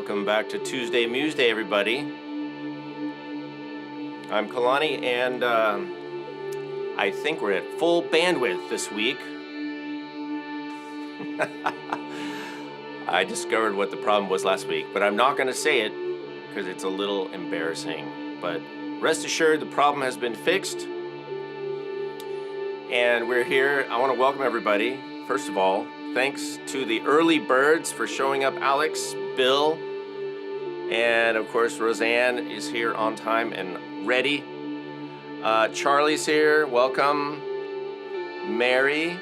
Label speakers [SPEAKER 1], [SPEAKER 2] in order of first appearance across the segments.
[SPEAKER 1] Welcome back to Tuesday Museday, everybody. I'm Kalani, and I think we're at full bandwidth this week. I discovered what the problem was last week, but I'm not going to say it because it's a little embarrassing. But rest assured, the problem has been fixed, and we're here. I want to welcome everybody. First of all, thanks to the early birds for showing up. Alex, Bill, and of course Roseanne is here on time and ready. Charlie's here, welcome. Mary,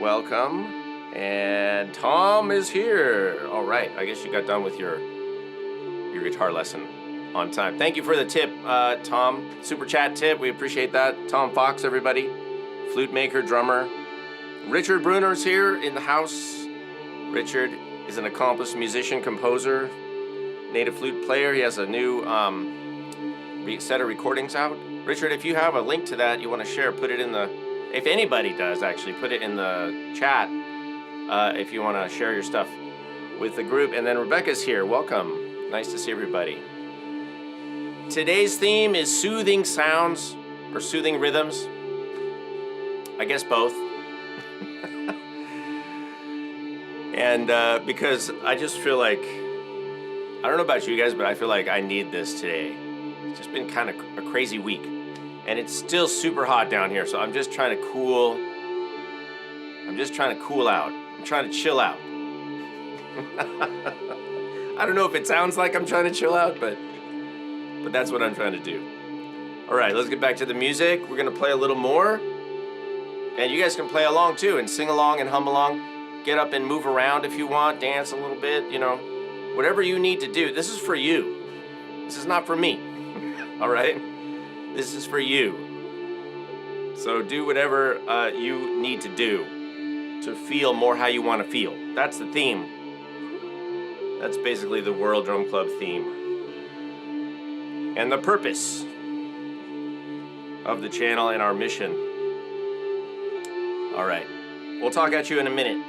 [SPEAKER 1] welcome. And Tom is here. All right, I guess you got done with your guitar lesson on time. Thank you for the tip, Tom. Super chat tip, we appreciate that. Tom Fox, everybody. Flute maker, drummer. Richard Bruner's here in the house. Richard is an accomplished musician, composer, native flute player. He has a new set of recordings out. Richard, if you have a link to that you want to share, put it in the, if anybody does actually, put it in the chat if you want to share your stuff with the group. And then Rebecca's here. Welcome. Nice to see everybody. Today's theme is soothing sounds or soothing rhythms. I guess both. And because I just feel like, I don't know about you guys, but I feel like I need this today. It's just been kind of a crazy week. And it's still super hot down here, so I'm just trying to cool. I'm just trying to cool out. I'm trying to chill out. I don't know if it sounds like I'm trying to chill out, but that's what I'm trying to do. All right, let's get back to the music. We're gonna play a little more. And you guys can play along too and sing along and hum along. Get up and move around if you want, dance a little bit, you know, whatever you need to do. This is for you. This is not for me, all right? This is for you. So do whatever you need to do to feel more how you want to feel. That's the theme. That's basically the World Drum Club theme. And the purpose of the channel and our mission. All right, we'll talk at you in a minute.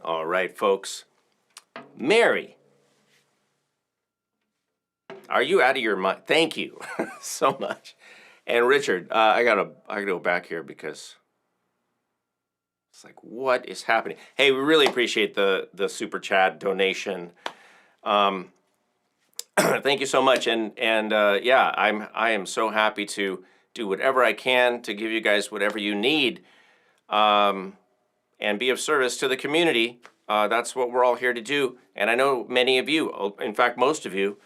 [SPEAKER 1] All right, folks. Mary, are you out of your mind? Thank you so much. And Richard, I gotta go back here because it's like, what is happening? Hey, we really appreciate the super chat donation. Thank you so much. And yeah, I am so happy to do whatever I can to give you guys whatever you need, and be of service to the community. That's what we're all here to do. And I know many of you, in fact, most of you,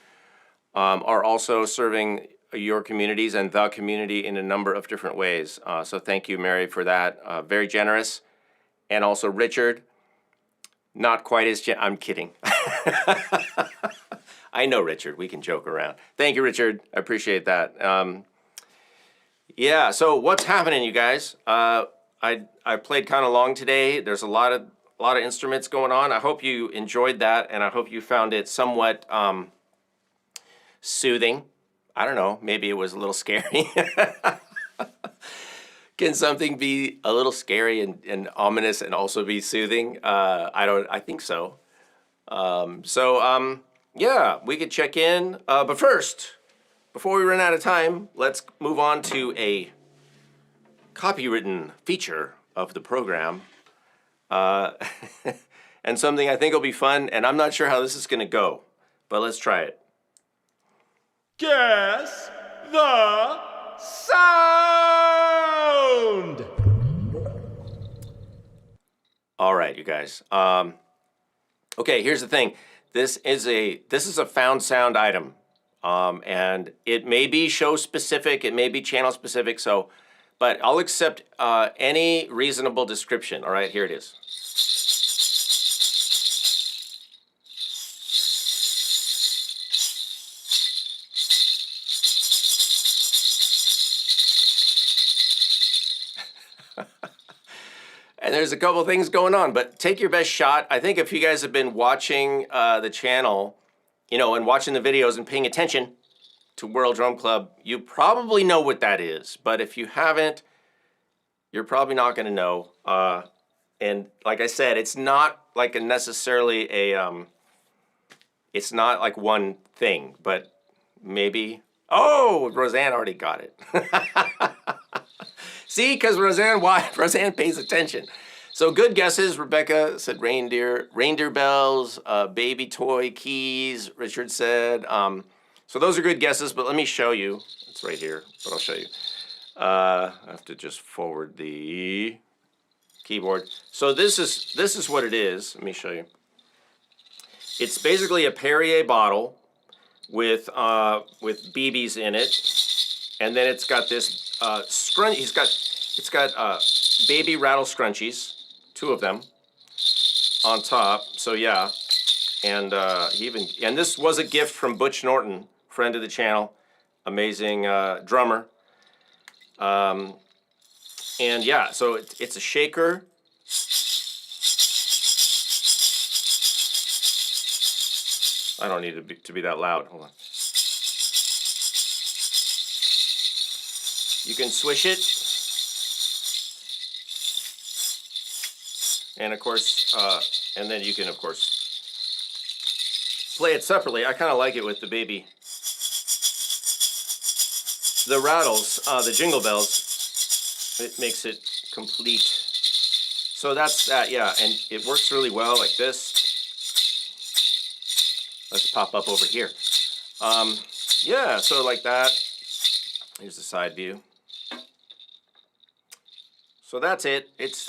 [SPEAKER 1] are also serving your communities and the community in a number of different ways. So thank you, Mary, for that. Very generous. And also Richard, not quite as I'm kidding. I know, Richard. We can joke around. Thank you, Richard. I appreciate that. Yeah. So what's happening, you guys? I played kind of long today. There's a lot of instruments going on. I hope you enjoyed that, and I hope you found it somewhat soothing. I don't know. Maybe it was a little scary. Can something be a little scary and ominous and also be soothing? I think so. Yeah, we could check in. But first, before we run out of time, let's move on to a copywritten feature of the program. And something I think will be fun, and I'm not sure how this is going to go, but let's try it.
[SPEAKER 2] Guess the sound!
[SPEAKER 1] All right, you guys. Okay, here's the thing. This is a found sound item, and it may be show specific, it may be channel specific. So, but I'll accept any reasonable description. All right, here it is. And there's a couple things going on, but take your best shot. I think if you guys have been watching the channel, and watching the videos and paying attention to World Drum Club, you probably know what that is. But if you haven't, you're probably not going to know. And like I said, it's not like necessarily it's not like one thing, but maybe. Oh, Roseanne already got it. See, because Roseanne pays attention. So good guesses. Rebecca said reindeer bells, baby toy keys, Richard said. So those are good guesses, but let me show you. It's right here, but I'll show you. I have to just forward the keyboard. So this is what it is. Let me show you. It's basically a Perrier bottle with BBs in it. And then it's got this scrunch. It's got baby rattle scrunchies, 2 of them, on top. So yeah, and and this was a gift from Butch Norton, friend of the channel, amazing drummer. And yeah, so it's a shaker. I don't need it to be that loud. Hold on. You can swish it, and of course, and then you can of course play it separately. I kind of like it with the baby, the rattles, the jingle bells. It makes it complete. So that's that, yeah, and it works really well like this. Let's pop up over here. Yeah, so like that. Here's the side view. So that's it. It's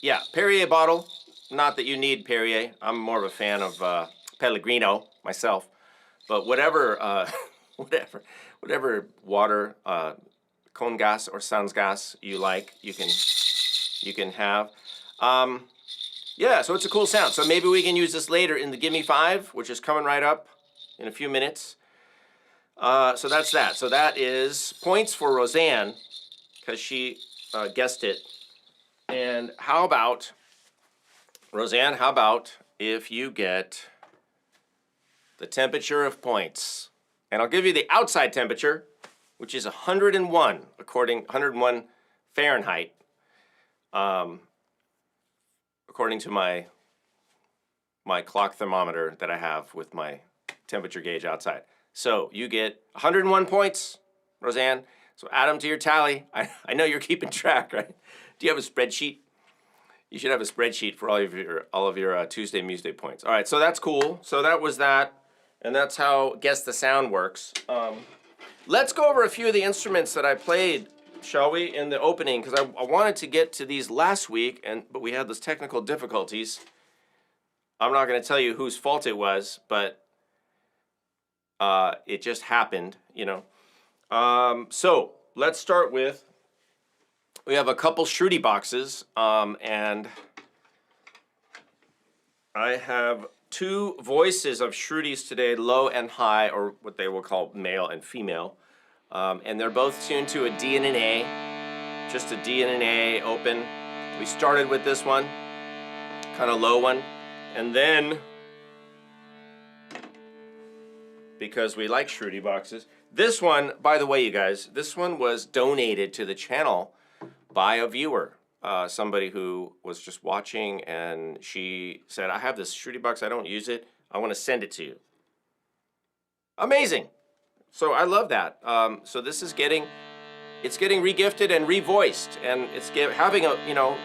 [SPEAKER 1] yeah, Perrier bottle. Not that you need Perrier. I'm more of a fan of Pellegrino myself. But whatever, whatever water, cone gas or sans gas you like, you can have. Yeah, so it's a cool sound. So maybe we can use this later in the Gimme 5, which is coming right up in a few minutes. So that's that. So that is points for Roseanne, because she guessed it. And how about, Roseanne, how about if you get the temperature of points? And I'll give you the outside temperature, which is 101 Fahrenheit. According according to my clock thermometer that I have with my temperature gauge outside. So you get 101 points, Roseanne. So add them to your tally. I know you're keeping track, right? Do you have a spreadsheet? You should have a spreadsheet for all of your Tuesday Museday points. All right, so that's cool. So that was that, and that's how Guess the Sound works. Let's go over a few of the instruments that I played, shall we, in the opening, because I wanted to get to these last week, but we had those technical difficulties. I'm not going to tell you whose fault it was, but it just happened, you know. So let's start with, we have a couple Shruti boxes, and I have two voices of Shrutis today, low and high, or what they will call male and female. And they're both tuned to a D and an A, just a D and an A open. We started with this one, kind of low one, and then, because we like Shruti boxes, this one, by the way, you guys, this one was donated to the channel by a viewer, somebody who was just watching, and she said, I have this Shruti box, I don't use it, I want to send it to you. Amazing. So I love that. So this is it's getting regifted and revoiced, and it's having a, you know,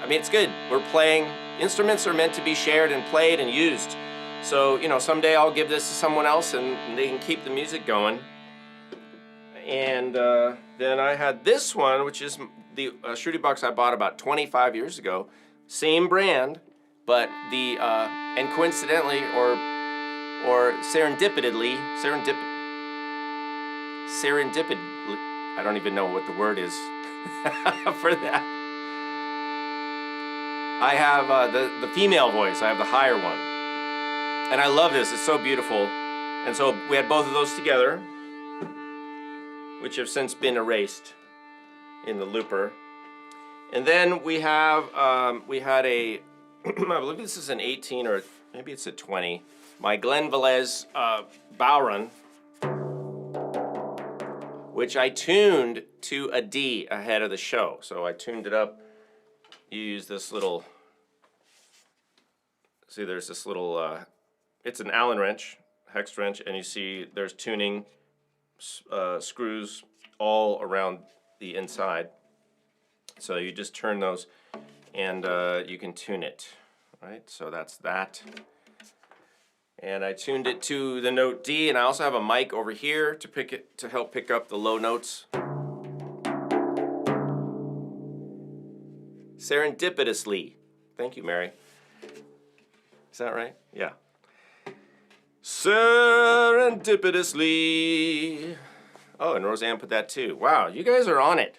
[SPEAKER 1] I mean, it's good. We're playing, instruments are meant to be shared and played and used. So, you know, someday I'll give this to someone else and they can keep the music going. And then I had this one, which is the Shruti box I bought about 25 years ago. Same brand, but and coincidentally or serendipitously, I don't even know what the word is for that. I have the female voice. I have the higher one. And I love this. It's so beautiful. And so we had both of those together, which have since been erased in the looper. And then we had a, I believe this is an 18 or maybe it's a 20, my Glenn Velez Bowron, which I tuned to a D ahead of the show. So I tuned it up. You use this little, see there's this little, it's an Allen wrench, hex wrench, and you see there's tuning screws all around the inside. So you just turn those and you can tune it, right? So that's that. And I tuned it to the note D, and I also have a mic over here to help pick up the low notes. Serendipitously. Thank you, Mary. Is that right? Yeah. Serendipitously. Oh, and Roseanne put that too. Wow, you guys are on it.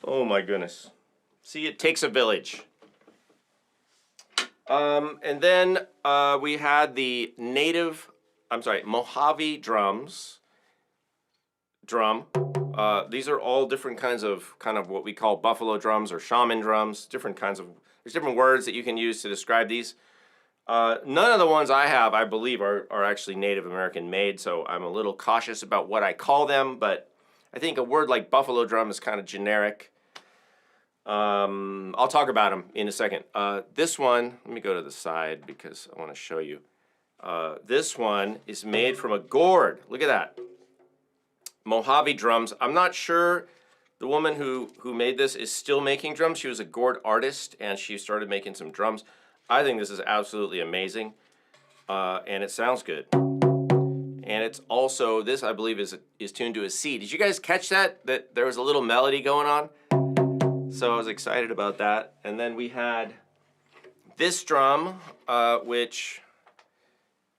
[SPEAKER 1] Oh my goodness. See, it takes a village. And then we had the Mojave drums. These are all different kinds of kind of what we call buffalo drums or shaman drums. There's different words that you can use to describe these. None of the ones I have, I believe, are actually Native American made, so I'm a little cautious about what I call them, but I think a word like buffalo drum is kind of generic. I'll talk about them in a second. This one, let me go to the side because I want to show you. This one is made from a gourd. Look at that. Mojave drums. I'm not sure the woman who made this is still making drums. She was a gourd artist, and she started making some drums. I think this is absolutely amazing, and it sounds good. And it's also, this I believe is tuned to a C. Did you guys catch that? That there was a little melody going on? So I was excited about that. And then we had this drum, which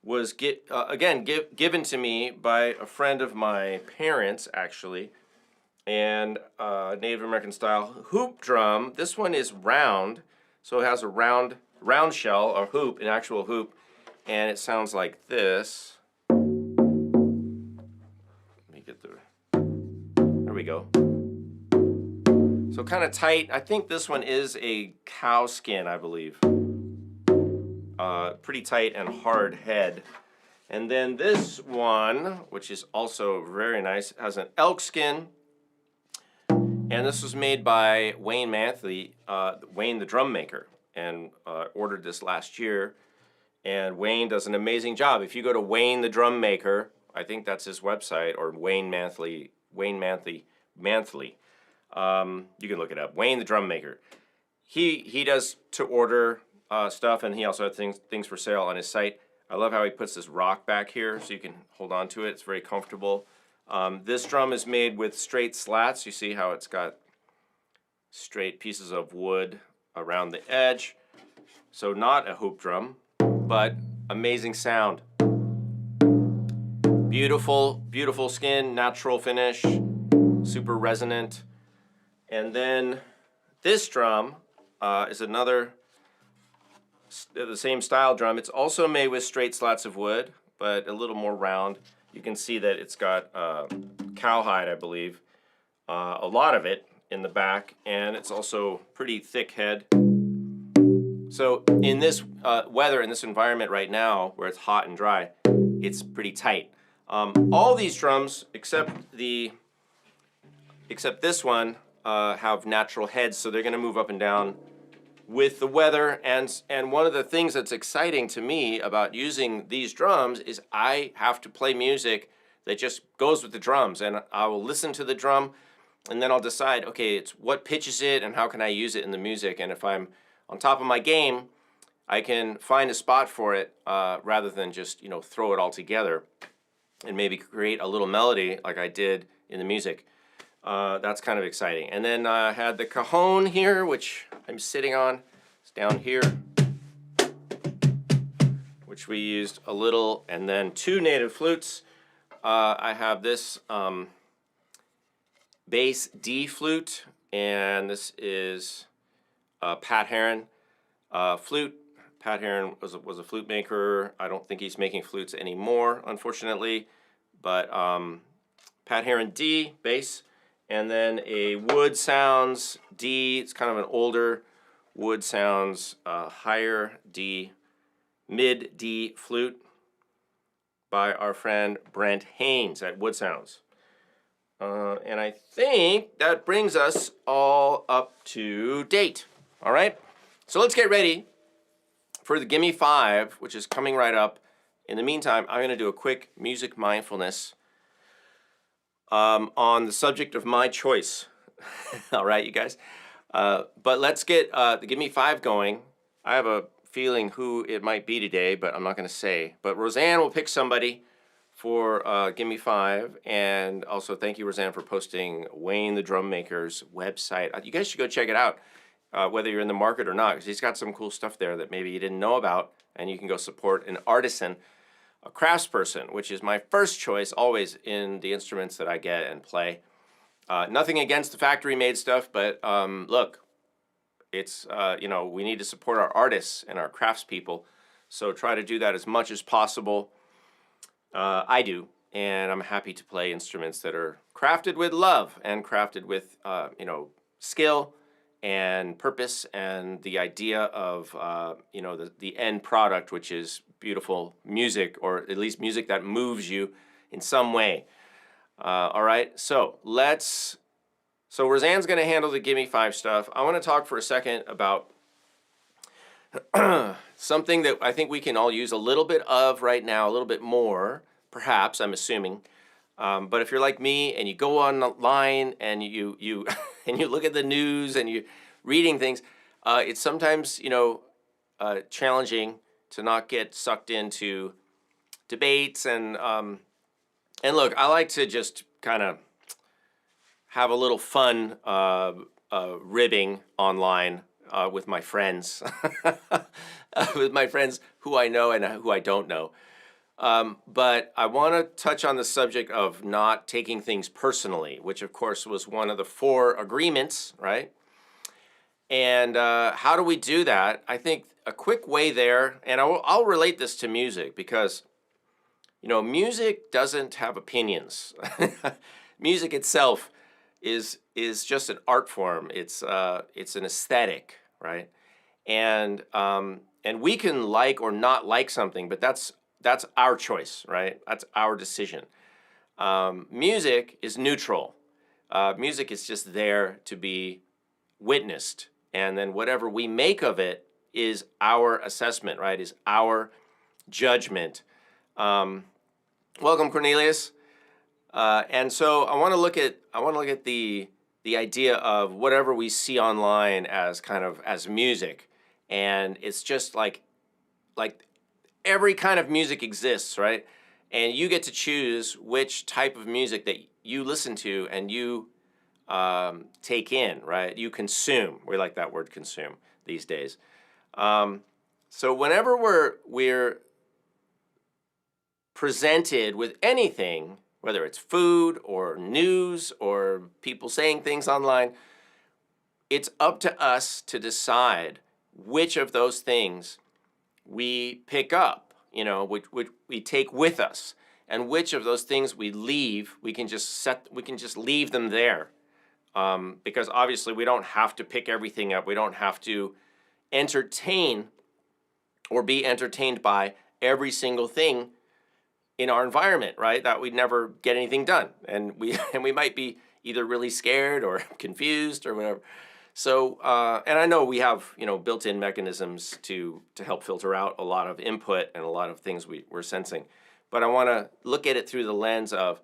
[SPEAKER 1] was given to me by a friend of my parents, actually, and Native American style hoop drum. This one is round, so it has a round shell or hoop, an actual hoop, and it sounds like this. Let me get there we go. So kind of tight. I think this one is a cow skin, I believe. Pretty tight and hard head. And then this one, which is also very nice, has an elk skin. And this was made by Wayne Mantley, Wayne the drum maker, and ordered this last year. And Wayne does an amazing job. If you go to Wayne the drum maker, I think that's his website, or Wayne Mantley, you can look it up. Wayne the drum maker. He does to order stuff, and he also has things for sale on his site. I love how he puts this rock back here so you can hold on to it. It's very comfortable. This drum is made with straight slats. You see how it's got straight pieces of wood around the edge. So not a hoop drum, but amazing sound. Beautiful, beautiful skin, natural finish, super resonant. And then this drum is another, the same style drum. It's also made with straight slats of wood, but a little more round. You can see that it's got cowhide, I believe, a lot of it in the back, and it's also pretty thick head. So in this weather, in this environment right now, where it's hot and dry, it's pretty tight. All these drums, except this one, have natural heads, so they're going to move up and down with the weather. And one of the things that's exciting to me about using these drums is I have to play music that just goes with the drums, and I will listen to the drum, and then I'll decide, okay, it's what pitch is it, and how can I use it in the music. And if I'm on top of my game, I can find a spot for it rather than just throw it all together and maybe create a little melody like I did in the music. That's kind of exciting. And then I had the cajon here, which I'm sitting on. It's down here, which we used a little, and then 2 native flutes. I have this bass D flute, and this is Pat Heron flute. Pat Heron was a flute maker. I don't think he's making flutes anymore, unfortunately. But Pat Heron D, bass. And then a Wood Sounds D. It's kind of an older Wood Sounds higher D, mid D flute by our friend Brent Haynes at Wood Sounds. And I think that brings us all up to date. All right? So let's get ready for the Gimme 5, which is coming right up. In the meantime, I'm going to do a quick music mindfulness on the subject of my choice. All right, you guys? But let's get the Gimme 5 going. I have a feeling who it might be today, but I'm not going to say. But Roseanne will pick somebody for Gimme 5. And also thank you, Roseanne, for posting Wayne the Drum Maker's website. You guys should go check it out, whether you're in the market or not, because he's got some cool stuff there that maybe you didn't know about, and you can go support an artisan, a craftsperson, which is my first choice always in the instruments that I get and play. Nothing against the factory-made stuff, but look, it's, we need to support our artists and our craftspeople, so try to do that as much as possible. I do, and I'm happy to play instruments that are crafted with love and crafted with, skill and purpose and the idea of, the end product, which is beautiful music, or at least music that moves you in some way. All right, so Roseanne's going to handle the Gimme 5 stuff. I want to talk for a second about something that I think we can all use a little bit of right now, a little bit more, perhaps, I'm assuming. But if you're like me and you go online and you and you look at the news and you're reading things, it's sometimes, challenging to not get sucked into debates and look, I like to just kind of have a little fun ribbing online with my friends, with my friends who I know and who I don't know. But I want to touch on the subject of not taking things personally, which of course was one of the 4 agreements, right? And how do we do that? I think a quick way there, and I'll relate this to music because, music doesn't have opinions. Music itself is just an art form. It's an aesthetic, right? And we can like or not like something, but that's our choice, right? That's our decision. Music is neutral. Music is just there to be witnessed, and then whatever we make of it is our assessment, right? Is our judgment. Welcome, Cornelius. And so I want to look at the idea of whatever we see online as kind of as music, and it's just like every kind of music exists, right? And you get to choose which type of music that you listen to and you take in, right? You consume. We like that word, consume, these days. So whenever we're presented with anything, whether it's food or news or people saying things online, it's up to us to decide which of those things we pick up, which we take with us, and which of those things we leave. We can just leave them there, because obviously we don't have to pick everything up. We don't have to entertain or be entertained by every single thing in our environment, right? That we'd never get anything done, and we might be either really scared or confused or whatever. So, and I know we have built-in mechanisms to help filter out a lot of input and a lot of things we're sensing, but I want to look at it through the lens of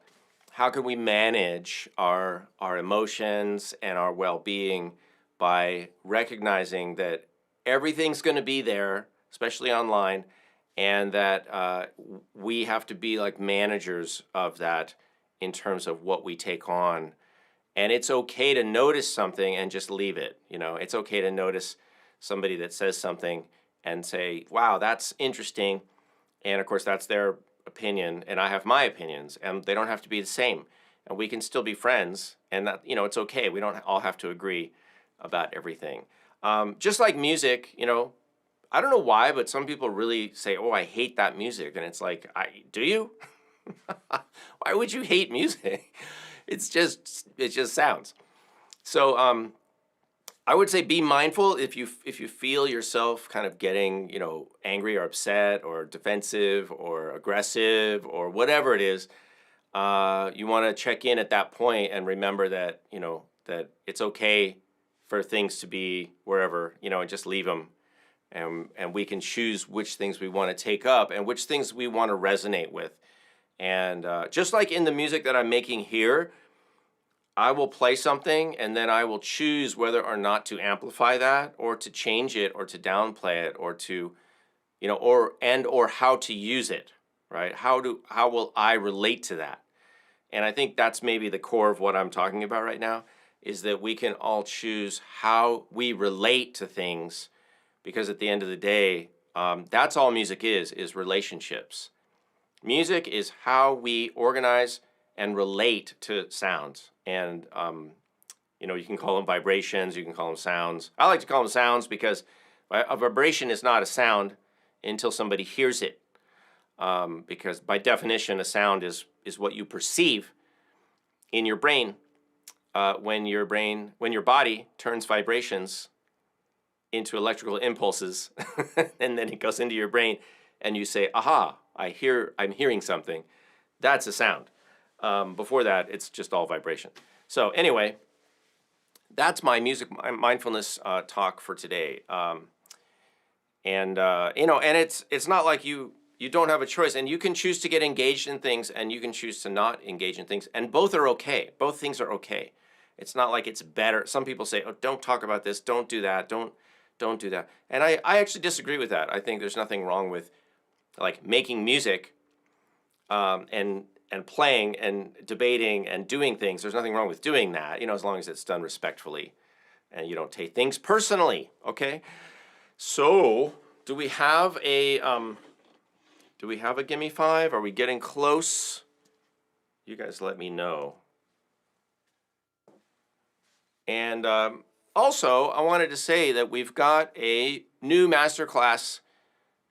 [SPEAKER 1] how can we manage our emotions and our well-being by recognizing that everything's going to be there, especially online, and that we have to be like managers of that in terms of what we take on. And it's okay to notice something and just leave it. It's okay to notice somebody that says something and say, wow, that's interesting. And of course, that's their opinion, and I have my opinions, and they don't have to be the same. And we can still be friends, and that, it's okay. We don't all have to agree about everything. Just like music, I don't know why, but some people really say, oh, I hate that music. And it's like, do you? Why would you hate music? It just sounds. So I would say be mindful if you feel yourself kind of getting, angry or upset or defensive or aggressive or whatever it is. You want to check in at that point and remember that, that it's okay for things to be wherever, and just leave them. And we can choose which things we want to take up and which things we want to resonate with. And just like in the music that I'm making here, I will play something and then I will choose whether or not to amplify that or to change it or to downplay it or to, or how to use it, right? How will I relate to that? And I think that's maybe the core of what I'm talking about right now, is that we can all choose how we relate to things. Because at the end of the day, that's all music is relationships. Music is how we organize and relate to sounds. And, you can call them vibrations, you can call them sounds. I like to call them sounds because a vibration is not a sound until somebody hears it. Because by definition, a sound is what you perceive in your brain when your body turns vibrations into electrical impulses, and then it goes into your brain, and you say, "Aha! I'm hearing something." That's a sound. Before that, it's just all vibration. So anyway, that's my mindfulness talk for today. And it's not like you don't have a choice, and you can choose to get engaged in things, and you can choose to not engage in things, and both are okay. Both things are okay. It's not like it's better. Some people say, "Oh, don't talk about this. Don't do that. Don't do that." And I actually disagree with that. I think there's nothing wrong with like making music and playing and debating and doing things. There's nothing wrong with doing that, as long as it's done respectfully and you don't take things personally, okay? So, do we have a Gimme 5? Are we getting close? You guys let me know. And also, I wanted to say that we've got a new masterclass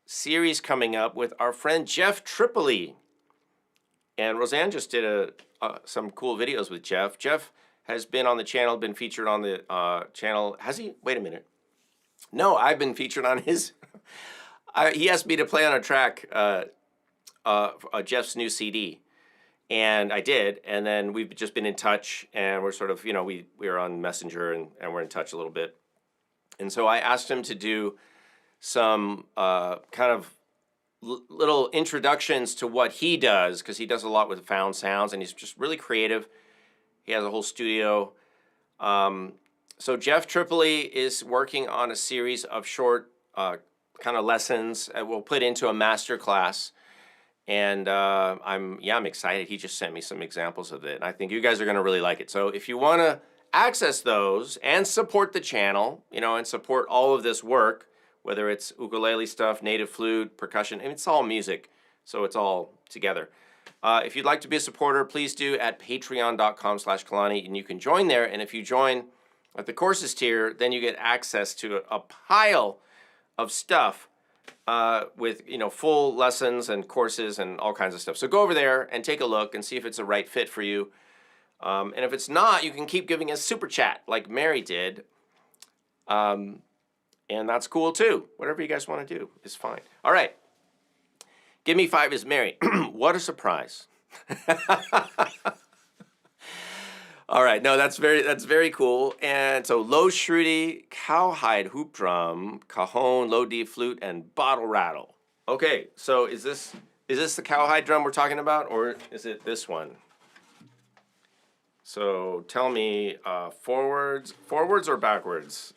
[SPEAKER 1] series coming up with our friend Jeff Tripoli. And Roseanne just did some cool videos with Jeff. Jeff has been on the channel, been featured on the channel. Has he? Wait a minute. No, I've been featured on his. He asked me to play on a track, Jeff's new CD. And I did, and then we've just been in touch, and we're sort of, we were on Messenger, and we're in touch a little bit. And so I asked him to do some kind of little introductions to what he does, because he does a lot with found sounds, and he's just really creative. He has a whole studio. So Jeff Tripoli is working on a series of short kind of lessons that we'll put into a master class. And I'm excited. He just sent me some examples of it, and I think you guys are going to really like it. So if you want to access those and support the channel, and support all of this work, whether it's ukulele stuff, native flute, percussion, and it's all music, so it's all together. If you'd like to be a supporter, please do at patreon.com/Kalani, and you can join there. And if you join at the courses tier, then you get access to a pile of stuff with full lessons and courses and all kinds of stuff. So go over there and take a look and see if it's a right fit for you. And if it's not, you can keep giving us super chat like Mary did. And that's cool too. Whatever you guys want to do is fine. All right. Give me 5 is Mary. What a surprise. All right, no, that's very cool. And so low shruti, cowhide hoop drum, cajon, low D flute, and bottle rattle. Okay, so is this the cowhide drum we're talking about, or is it this one? So tell me, forwards or backwards?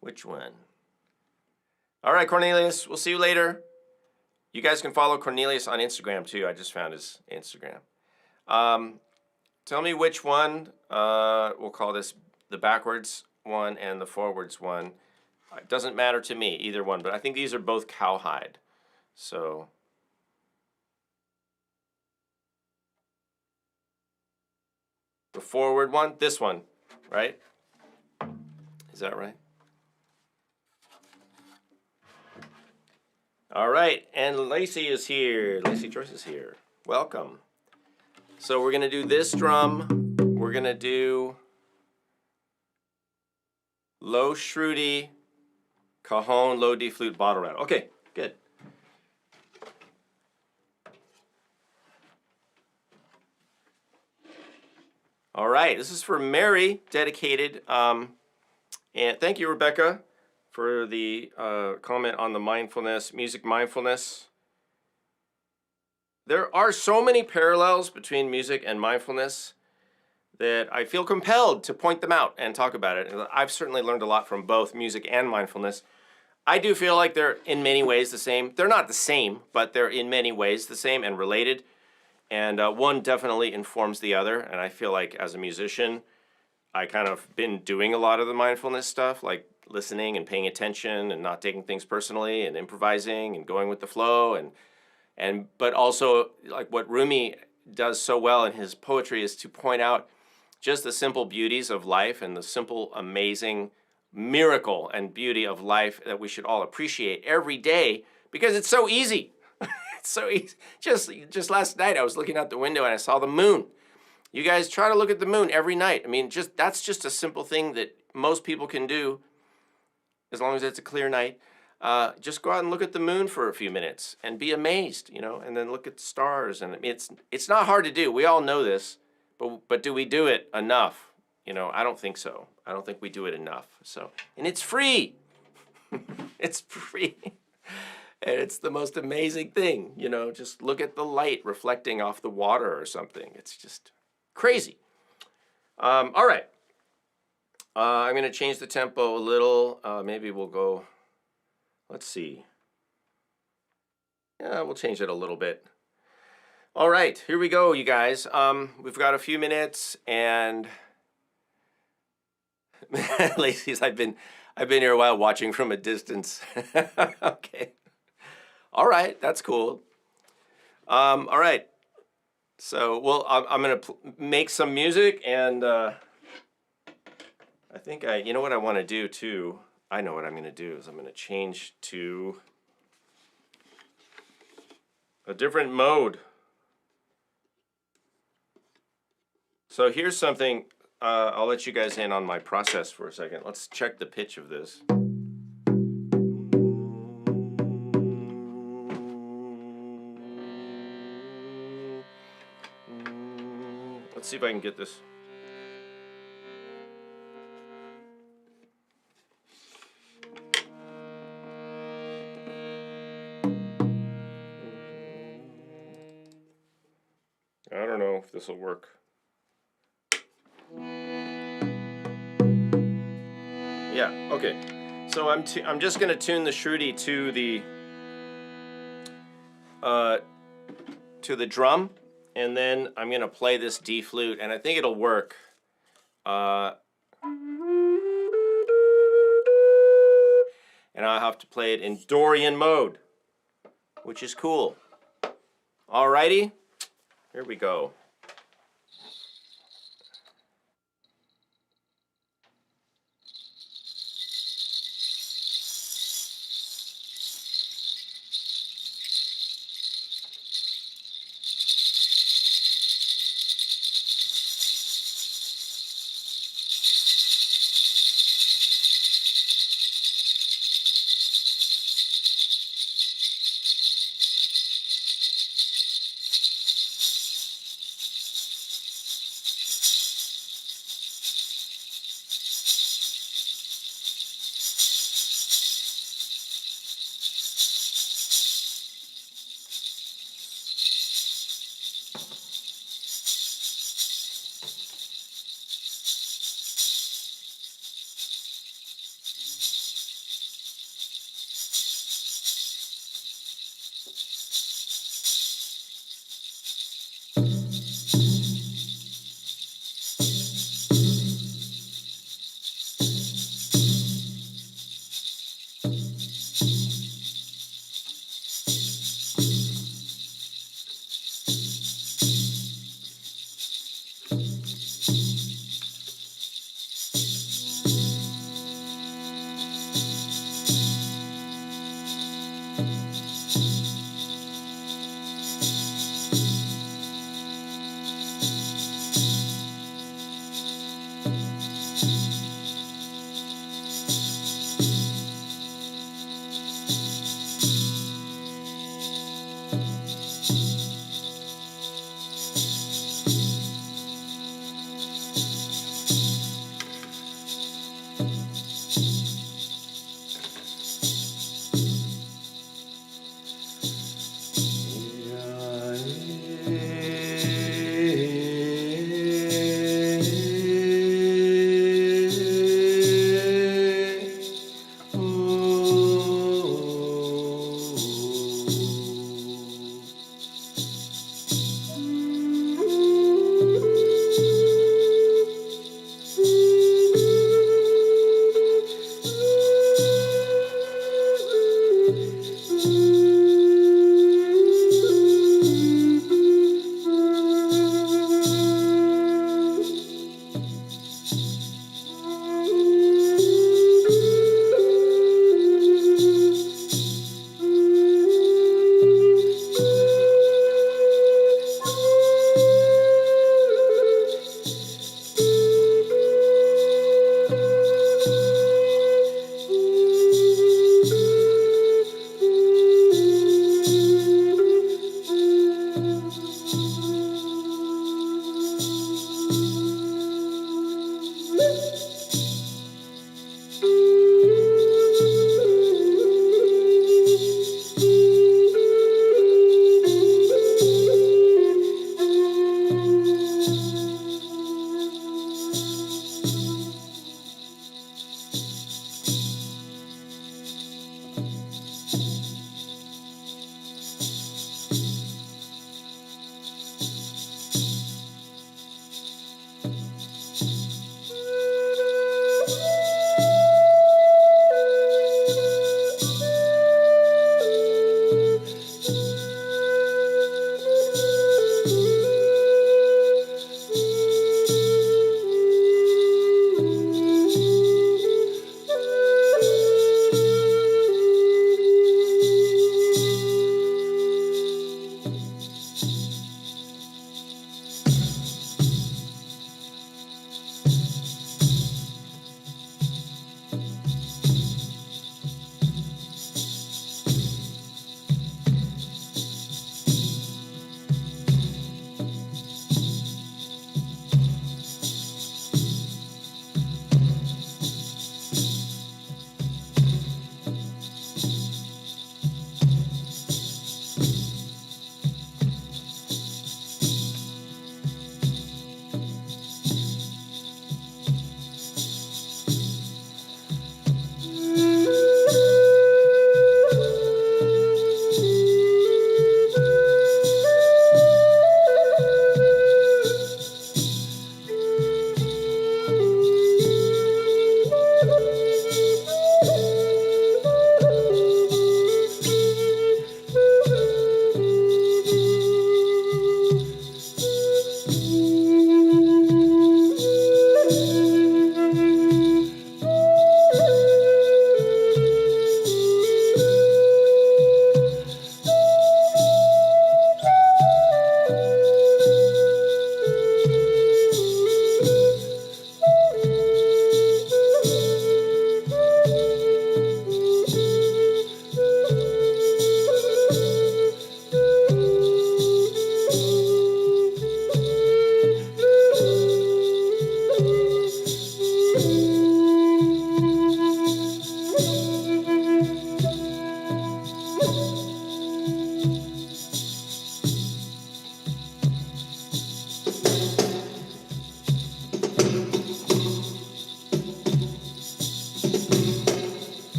[SPEAKER 1] Which one? All right, Cornelius, we'll see you later. You guys can follow Cornelius on Instagram too. I just found his Instagram. Tell me which one. We'll call this the backwards one and the forwards one. It doesn't matter to me, either one, but I think these are both cowhide. So the forward one, this one, right? Is that right? All right, and Lacey is here. Lacey Joyce is here. Welcome. So we're going to do this drum. We're going to do low shruti, cajon, low D flute, bottle rattle. Okay, good. All right, this is for Mary, dedicated. And thank you, Rebecca, for the comment on the mindfulness, music mindfulness. There are so many parallels between music and mindfulness that I feel compelled to point them out and talk about it. I've certainly learned a lot from both music and mindfulness. I do feel like they're in many ways the same. They're not the same, but they're in many ways the same and related. And one definitely informs the other. And I feel like as a musician, I kind of been doing a lot of the mindfulness stuff, like listening and paying attention and not taking things personally and improvising and going with the flow. But also, like what Rumi does so well in his poetry is to point out just the simple beauties of life and the simple, amazing miracle and beauty of life that we should all appreciate every day because it's so easy. It's so easy. Just last night, I was looking out the window and I saw the moon. You guys try to look at the moon every night. I mean, that's just a simple thing that most people can do as long as it's a clear night. Just go out and look at the moon for a few minutes and be amazed, and then look at the stars. And it's not hard to do. We all know this, but do we do it enough? I don't think so. I don't think we do it enough. So, and it's free. It's free. And it's the most amazing thing, just look at the light reflecting off the water or something. It's just crazy. All right. I'm going to change the tempo a little. Maybe we'll go, let's see. Yeah, we'll change it a little bit. All right, here we go, you guys. We've got a few minutes, and Lacey's, I've been here a while watching from a distance. Okay. All right, that's cool. All right. So, well, I'm going to make some music, and I think you know what I want to do, too? I know what I'm going to do is I'm going to change to a different mode. So here's something, I'll let you guys in on my process for a second. Let's check the pitch of this. Let's see if I can get this. I don't know if this will work. Yeah, okay. So I'm just gonna tune the shruti to the drum, and then I'm gonna play this D flute, and I think it'll work. And I'll have to play it in Dorian mode, which is cool. Alrighty, here we go.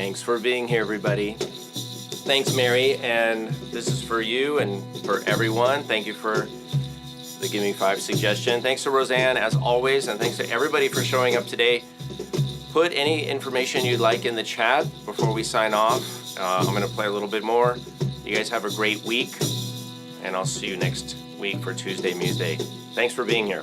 [SPEAKER 1] Thanks for being here, everybody. Thanks, Mary, and this is for you and for everyone. Thank you for the Give Me 5 suggestion. Thanks to Roseanne, as always, and thanks to everybody for showing up today. Put any information you'd like in the chat before we sign off. I'm going to play a little bit more. You guys have a great week, and I'll see you next week for Tuesday Museday. Thanks for being here.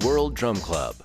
[SPEAKER 3] World Drum Club,